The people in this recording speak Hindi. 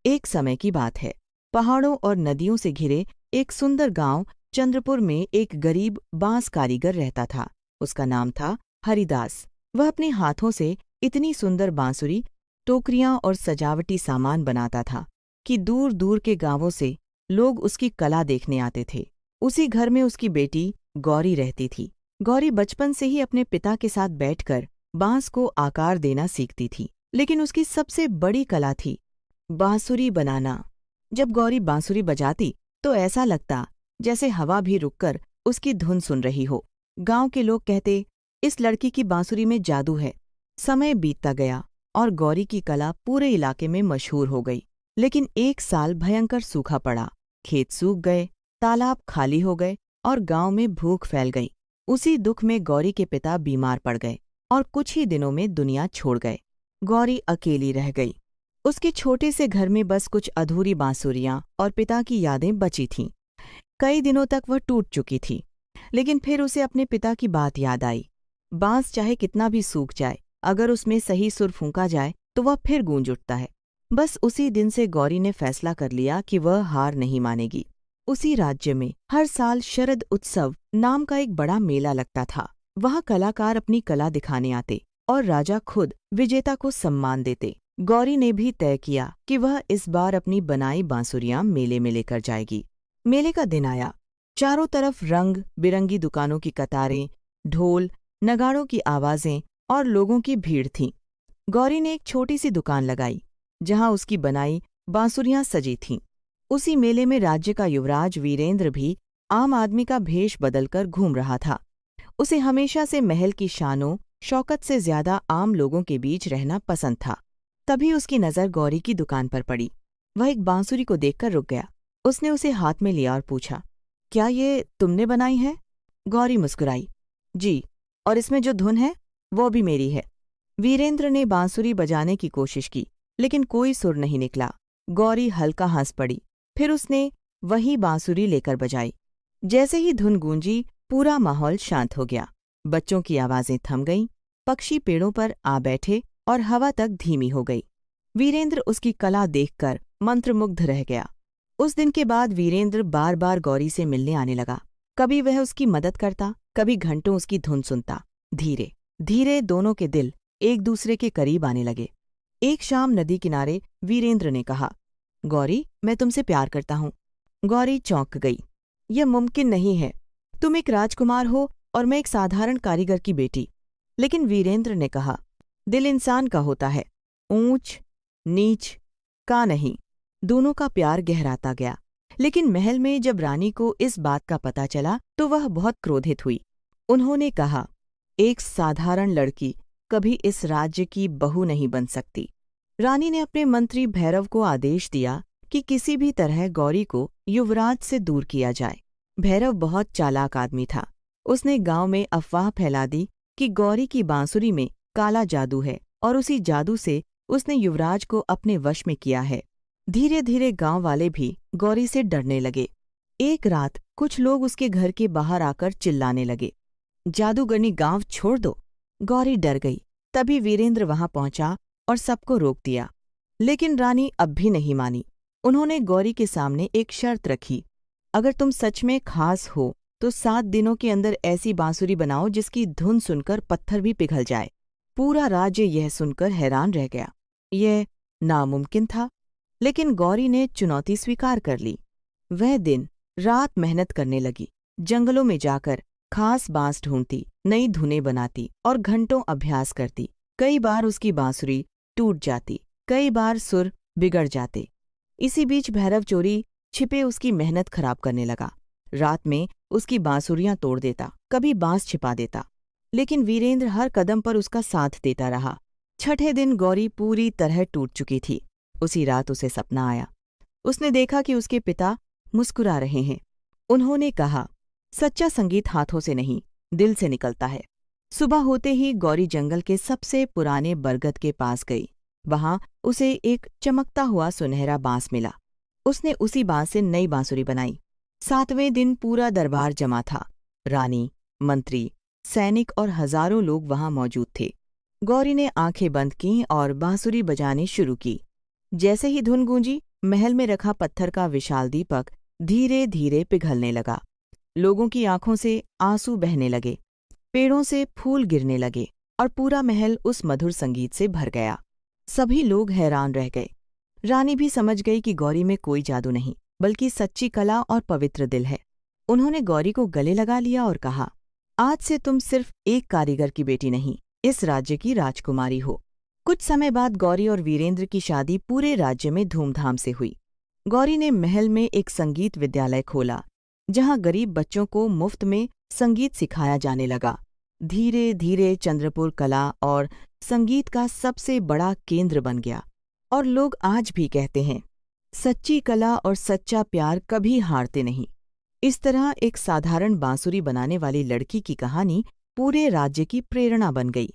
एक समय की बात है। पहाड़ों और नदियों से घिरे एक सुंदर गांव चंद्रपुर में एक गरीब बांस कारीगर रहता था। उसका नाम था हरिदास। वह अपने हाथों से इतनी सुंदर बांसुरी, टोकरियां और सजावटी सामान बनाता था कि दूर दूर के गांवों से लोग उसकी कला देखने आते थे। उसी घर में उसकी बेटी गौरी रहती थी। गौरी बचपन से ही अपने पिता के साथ बैठकर बांस को आकार देना सीखती थी, लेकिन उसकी सबसे बड़ी कला थी बांसुरी बनाना। जब गौरी बांसुरी बजाती तो ऐसा लगता जैसे हवा भी रुककर उसकी धुन सुन रही हो। गांव के लोग कहते, इस लड़की की बांसुरी में जादू है। समय बीतता गया और गौरी की कला पूरे इलाके में मशहूर हो गई। लेकिन एक साल भयंकर सूखा पड़ा। खेत सूख गए, तालाब खाली हो गए और गांव में भूख फैल गई। उसी दुख में गौरी के पिता बीमार पड़ गए और कुछ ही दिनों में दुनिया छोड़ गए। गौरी अकेली रह गई। उसके छोटे से घर में बस कुछ अधूरी बांसुरियां और पिता की यादें बची थीं। कई दिनों तक वह टूट चुकी थी, लेकिन फिर उसे अपने पिता की बात याद आई। बांस चाहे कितना भी सूख जाए, अगर उसमें सही सुर फूंका जाए तो वह फिर गूंज उठता है। बस उसी दिन से गौरी ने फैसला कर लिया कि वह हार नहीं मानेगी। उसी राज्य में हर साल शरद उत्सव नाम का एक बड़ा मेला लगता था। वहाँ कलाकार अपनी कला दिखाने आते और राजा खुद विजेता को सम्मान देते। गौरी ने भी तय किया कि वह इस बार अपनी बनाई बांसुरियां मेले में लेकर जाएगी। मेले का दिन आया। चारों तरफ रंग बिरंगी दुकानों की कतारें, ढोल, नगाड़ों की आवाजें और लोगों की भीड़ थी। गौरी ने एक छोटी सी दुकान लगाई जहां उसकी बनाई बांसुरियां सजी थीं। उसी मेले में राज्य का युवराज वीरेंद्र भी आम आदमी का भेष बदलकर घूम रहा था। उसे हमेशा से महल की शानों शौकत से ज्यादा आम लोगों के बीच रहना पसंद था। तभी उसकी नज़र गौरी की दुकान पर पड़ी। वह एक बांसुरी को देखकर रुक गया। उसने उसे हाथ में लिया और पूछा, क्या ये तुमने बनाई है? गौरी मुस्कुराई, जी, और इसमें जो धुन है वो भी मेरी है। वीरेंद्र ने बांसुरी बजाने की कोशिश की, लेकिन कोई सुर नहीं निकला। गौरी हल्का हंस पड़ी। फिर उसने वही बांसुरी लेकर बजाई। जैसे ही धुन गूंजी, पूरा माहौल शांत हो गया। बच्चों की आवाजें थम गईं, पक्षी पेड़ों पर आ बैठे और हवा तक धीमी हो गई। वीरेंद्र उसकी कला देखकर मंत्रमुग्ध रह गया। उस दिन के बाद वीरेंद्र बार बार गौरी से मिलने आने लगा। कभी वह उसकी मदद करता, कभी घंटों उसकी धुन सुनता। धीरे धीरे दोनों के दिल एक दूसरे के करीब आने लगे। एक शाम नदी किनारे वीरेंद्र ने कहा, गौरी, मैं तुमसे प्यार करता हूँ। गौरी चौंक गई। यह मुमकिन नहीं है। तुम एक राजकुमार हो और मैं एक साधारण कारीगर की बेटी। लेकिन वीरेंद्र ने कहा, दिल इंसान का होता है, ऊंच नीच का नहीं। दोनों का प्यार गहराता गया। लेकिन महल में जब रानी को इस बात का पता चला तो वह बहुत क्रोधित हुई। उन्होंने कहा, एक साधारण लड़की कभी इस राज्य की बहू नहीं बन सकती। रानी ने अपने मंत्री भैरव को आदेश दिया कि किसी भी तरह गौरी को युवराज से दूर किया जाए। भैरव बहुत चालाक आदमी था। उसने गांव में अफवाह फैला दी कि गौरी की बांसुरी में काला जादू है और उसी जादू से उसने युवराज को अपने वश में किया है। धीरे धीरे गांव वाले भी गौरी से डरने लगे। एक रात कुछ लोग उसके घर के बाहर आकर चिल्लाने लगे, जादूगरनी गांव छोड़ दो। गौरी डर गई। तभी वीरेंद्र वहां पहुंचा और सबको रोक दिया। लेकिन रानी अब भी नहीं मानी। उन्होंने गौरी के सामने एक शर्त रखी, अगर तुम सच में खास हो तो 7 दिनों के अंदर ऐसी बांसुरी बनाओ जिसकी धुन सुनकर पत्थर भी पिघल जाए। पूरा राज्य यह सुनकर हैरान रह गया। यह नामुमकिन था, लेकिन गौरी ने चुनौती स्वीकार कर ली। वह दिन रात मेहनत करने लगी। जंगलों में जाकर खास बांस ढूंढती, नई धुनें बनाती और घंटों अभ्यास करती। कई बार उसकी बांसुरी टूट जाती, कई बार सुर बिगड़ जाते। इसी बीच भैरव चोरी छिपे उसकी मेहनत खराब करने लगा। रात में उसकी बांसुरियां तोड़ देता, कभी बांस छिपा देता। लेकिन वीरेंद्र हर कदम पर उसका साथ देता रहा। छठे दिन गौरी पूरी तरह टूट चुकी थी। उसी रात उसे सपना आया। उसने देखा कि उसके पिता मुस्कुरा रहे हैं। उन्होंने कहा, सच्चा संगीत हाथों से नहीं, दिल से निकलता है। सुबह होते ही गौरी जंगल के सबसे पुराने बरगद के पास गई। वहां उसे एक चमकता हुआ सुनहरा बांस मिला। उसने उसी बांस से नई बांसुरी बनाई। 7वें दिन पूरा दरबार जमा था। रानी, मंत्री, सैनिक और हजारों लोग वहां मौजूद थे। गौरी ने आंखें बंद कीं और बांसुरी बजानी शुरू की। जैसे ही धुन गूंजी, महल में रखा पत्थर का विशाल दीपक धीरे धीरे पिघलने लगा। लोगों की आंखों से आंसू बहने लगे, पेड़ों से फूल गिरने लगे और पूरा महल उस मधुर संगीत से भर गया। सभी लोग हैरान रह गए। रानी भी समझ गई कि गौरी में कोई जादू नहीं, बल्कि सच्ची कला और पवित्र दिल है। उन्होंने गौरी को गले लगा लिया और कहा, आज से तुम सिर्फ एक कारीगर की बेटी नहीं, इस राज्य की राजकुमारी हो। कुछ समय बाद गौरी और वीरेंद्र की शादी पूरे राज्य में धूमधाम से हुई। गौरी ने महल में एक संगीत विद्यालय खोला, जहां गरीब बच्चों को मुफ्त में संगीत सिखाया जाने लगा। धीरे धीरे चंद्रपुर कला और संगीत का सबसे बड़ा केंद्र बन गया। और लोग आज भी कहते हैं, सच्ची कला और सच्चा प्यार कभी हारते नहीं। इस तरह एक साधारण बांसुरी बनाने वाली लड़की की कहानी पूरे राज्य की प्रेरणा बन गई।